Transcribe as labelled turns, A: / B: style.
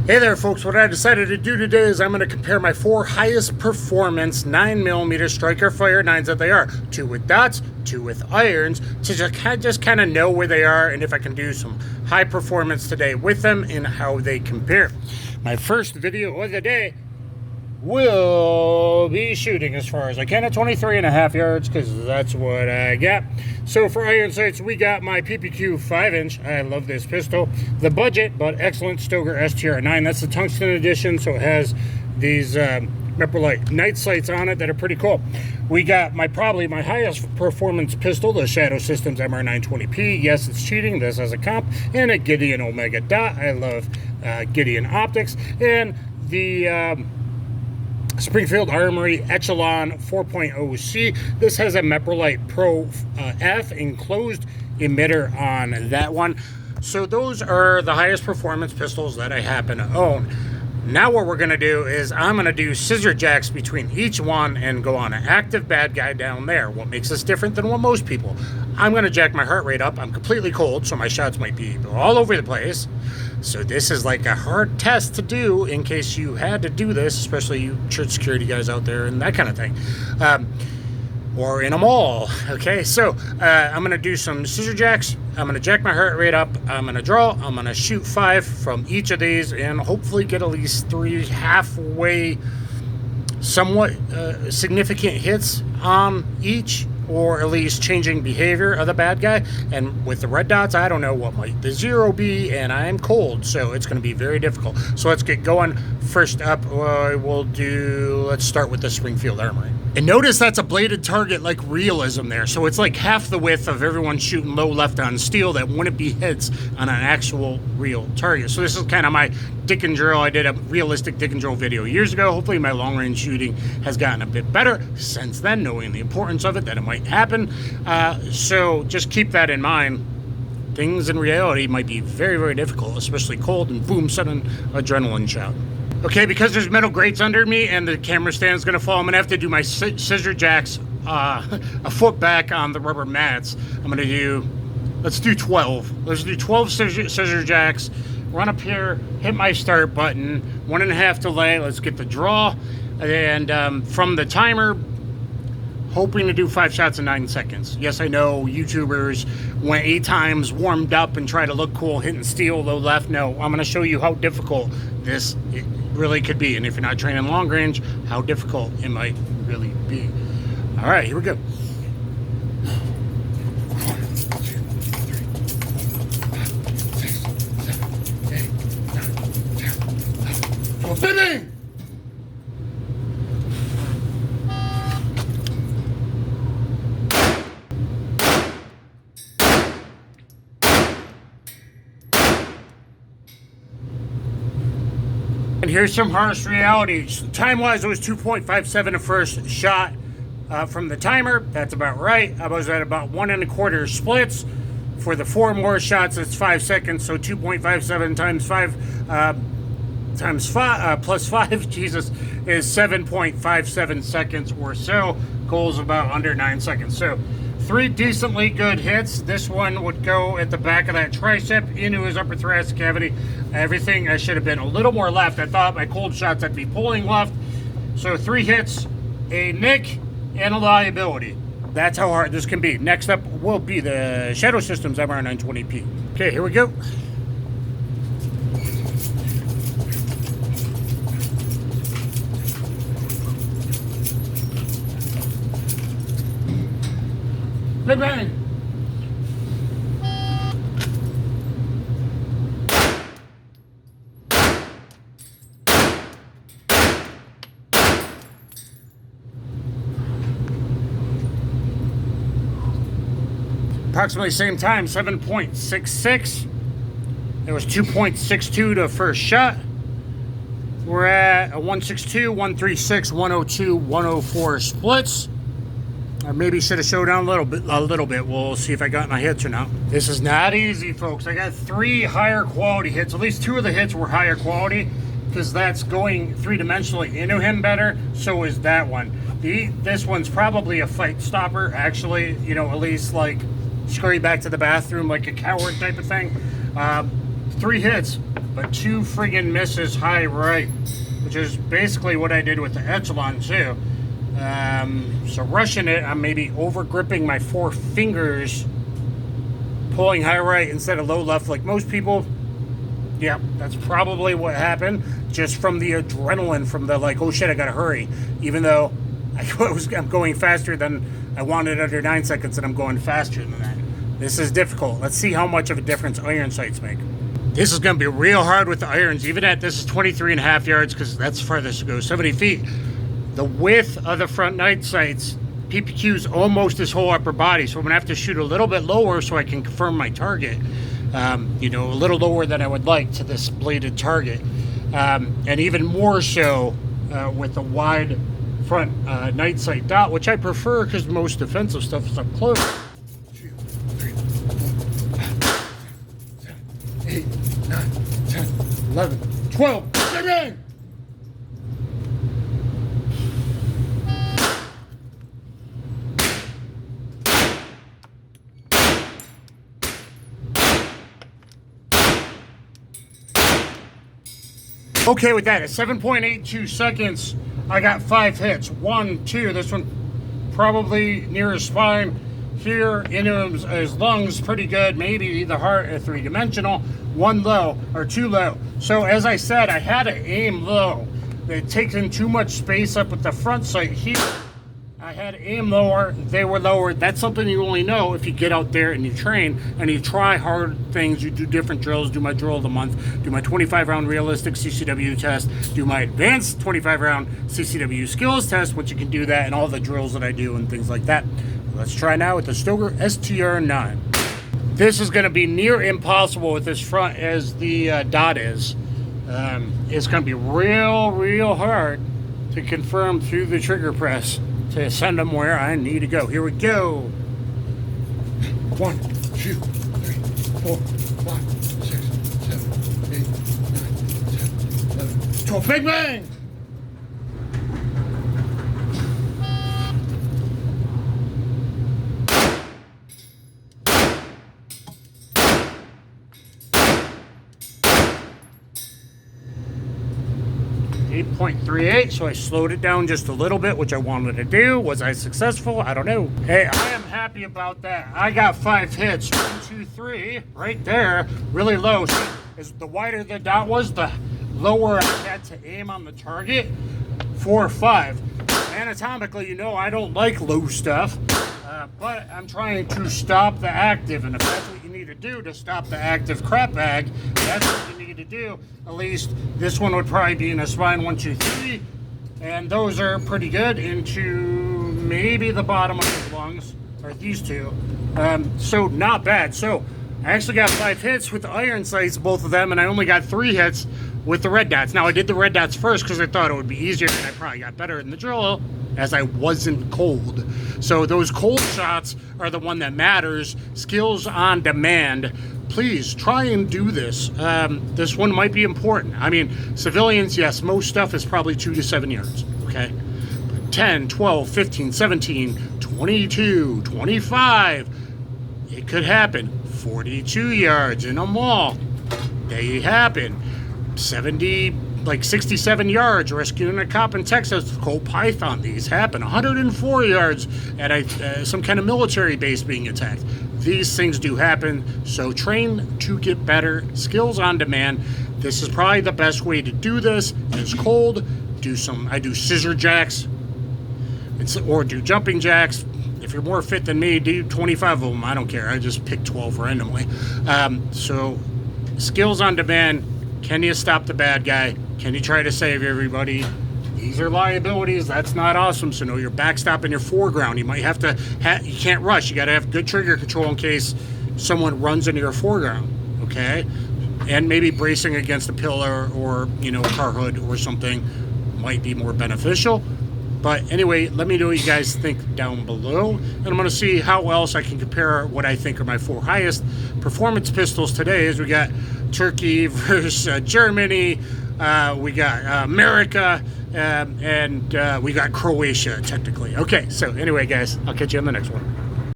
A: Hey there folks, what I decided to do today is I'm going to compare my 4 highest performance 9mm striker fire 9s that they are. 2 with dots, 2 with irons, to just kind of know where they are and if I can do some high performance today with them and how they compare. My first video of the day will be shooting as far as I can at 23.5 yards because that's what I got. So for iron sights, we got my PPQ 5-inch. I love this pistol. The budget but excellent Stoker STR9. That's the tungsten edition, so it has these Meprolite night sights on it that are pretty cool. We got probably my highest performance pistol, the Shadow Systems MR920P. Yes, it's cheating. This has a comp and a Gideon Omega Dot. I love Gideon optics. And the Springfield Armory Echelon 4.0C. This has a Meprolite Pro F enclosed emitter on that one. So those are the highest performance pistols that I happen to own. Now what we're going to do is I'm going to do scissor jacks between each one and go on an active bad guy down there. What makes this different than what most people? I'm going to jack my heart rate up. I'm completely cold, so my shots might be all over the place. So this is like a hard test to do in case you had to do this, especially you church security guys out there and that kind of thing. Or in a mall. Okay, so I'm going to do some scissor jacks. I'm going to jack my heart rate up. I'm going to draw. I'm going to shoot 5 from each of these and hopefully get at least 3 halfway, somewhat significant hits on each, or at least changing behavior of the bad guy. And with the red dots, I don't know what might the 0 be, and I'm cold, so it's going to be very difficult. So let's get going. First up, let's start with the Springfield Armory. And notice that's a bladed target, like realism there. So it's like half the width of everyone shooting low left on steel that wouldn't be hits on an actual real target. So this is kind of my dick and drill. I did a realistic dick and drill video years ago. Hopefully my long range shooting has gotten a bit better since then, knowing the importance of it, that it might happen. So just keep that in mind. Things in reality might be very, very difficult, especially cold and boom, sudden adrenaline shot. Okay, because there's metal grates under me and the camera stand is going to fall, I'm going to have to do my scissor jacks a foot back on the rubber mats. I'm going to do, let's do 12. Let's do 12 scissor jacks. Run up here, hit my start button, 1.5 delay. Let's get the draw. And from the timer, hoping to do 5 shots in 9 seconds. Yes, I know YouTubers went 8 times, warmed up, and try to look cool, hitting steel, low left. No, I'm going to show you how difficult this really could be. And if you're not training long range, how difficult it might really be. All right, here we go. Spinning! And here's some harsh reality. Time-wise, it was 2.57 the first shot from the timer. That's about right. I was at about 1.25 splits. For the 4 more shots, it's 5 seconds. So 2.57 times 5 plus 5, Jesus, is 7.57 seconds or so. Goal's about under 9 seconds. So 3 decently good hits. This one would go at the back of that tricep into his upper thoracic cavity. Everything, I should have been a little more left. I thought my cold shots I'd be pulling left. So 3 hits, a nick, and a liability. That's how hard this can be. Next up will be the Shadow Systems MR920P. Okay, here we go. Bang, bang. Approximately same time, 7.66. It was 2.62 to first shot. We're at a 162, 136, 102, 104 splits. I maybe should have showed down a little bit. We'll see if I got my hits or not. This is not easy, folks. I got 3 higher quality hits. At least 2 of the hits were higher quality because that's going 3-dimensionally into him better. So is that one. This one's probably a fight stopper, actually. You know, at least like scurry back to the bathroom like a coward type of thing. 3 hits, but 2 friggin' misses high right, which is basically what I did with the Echelon too. So rushing it, I'm maybe over gripping my 4 fingers, pulling high right instead of low left like most people. Yeah, that's probably what happened, just from the adrenaline, from the like, oh shit, I gotta hurry. Even though I'm going faster than I wanted under 9 seconds, and I'm going faster than that. This is difficult. Let's see how much of a difference iron sights make. This is gonna be real hard with the irons, even at this is 23.5 yards, because that's farthest to go, 70 feet. The width of the front night sights, PPQ's almost his whole upper body, so I'm gonna have to shoot a little bit lower so I can confirm my target. You know, a little lower than I would like to this bladed target, and even more so with the wide front night sight dot, which I prefer because most defensive stuff is up close. 2, 3, 4, 5, 6, 7, 8, 9, 10, 11, 12. Bang! Okay, with that, at 7.82 seconds, I got 5 hits. 1, 2, this one probably near his spine. Here, into his lungs, pretty good. Maybe the heart at 3-dimensional. 1 low, or 2 low. So as I said, I had to aim low. It takes in too much space up at the front sight here. I had to aim lower, they were lower. That's something you only know if you get out there and you train and you try hard things. You do different drills, do my drill of the month, do my 25-round realistic CCW test, do my advanced 25-round CCW skills test, which you can do that, and all the drills that I do and things like that. Let's try now with the Stoeger STR9. This is going to be near impossible with this front as the dot is. It's going to be real hard to confirm through the trigger press to send them where I need to go. Here we go. 1, 2, 3, 4, 5, 6, 7, 8, 9, 10, 11, 12. Bang, bang! .38, so I slowed it down just a little bit, which I wanted to do. Was I successful? I don't know. Hey, I am happy about that. I got 5 hits. 1, 2, 3, right there. Really low. See, as the wider the dot was, the lower I had to aim on the target. 4 or 5. Anatomically, you know, I don't like low stuff, but I'm trying to stop the active, and if that's what you need to do to stop the active crap bag, that's what you need to do. At least this one would probably be in a spine 1, 2, 3, and those are pretty good into maybe the bottom of the lungs, or these two. So not bad. So I actually got 5 hits with the iron sights, both of them, and I only got 3 hits with the red dots. Now I did the red dots first because I thought it would be easier, and I probably got better in the drill as I wasn't cold. So those cold shots are the one that matters. Skills on demand. Please try and do this. This one might be important. I mean, civilians, yes, most stuff is probably 2 to 7 yards, okay? 10, 12, 15, 17, 22, 25. It could happen. 42 yards in a mall. They happen. 70, like 67 yards rescuing a cop in Texas. Cold Python. These happen. 104 yards at some kind of military base being attacked. These things do happen, so train to get better. Skills on demand. This is probably the best way to do this. It's cold. I do scissor jacks, or do jumping jacks. If you're more fit than me, do 25 of them. I don't care. I just pick 12 randomly. So skills on demand. Can you stop the bad guy? Can you try to save everybody? These are liabilities. That's not awesome. So know your backstop and your foreground. You might have to, you can't rush. You got to have good trigger control in case someone runs into your foreground, okay? And maybe bracing against a pillar or, you know, a car hood or something might be more beneficial. But anyway, let me know what you guys think down below. And I'm going to see how else I can compare what I think are my 4 highest performance pistols today. As we got Turkey versus Germany, we got America, and we got Croatia, technically. Okay, so anyway, guys, I'll catch you on the next one.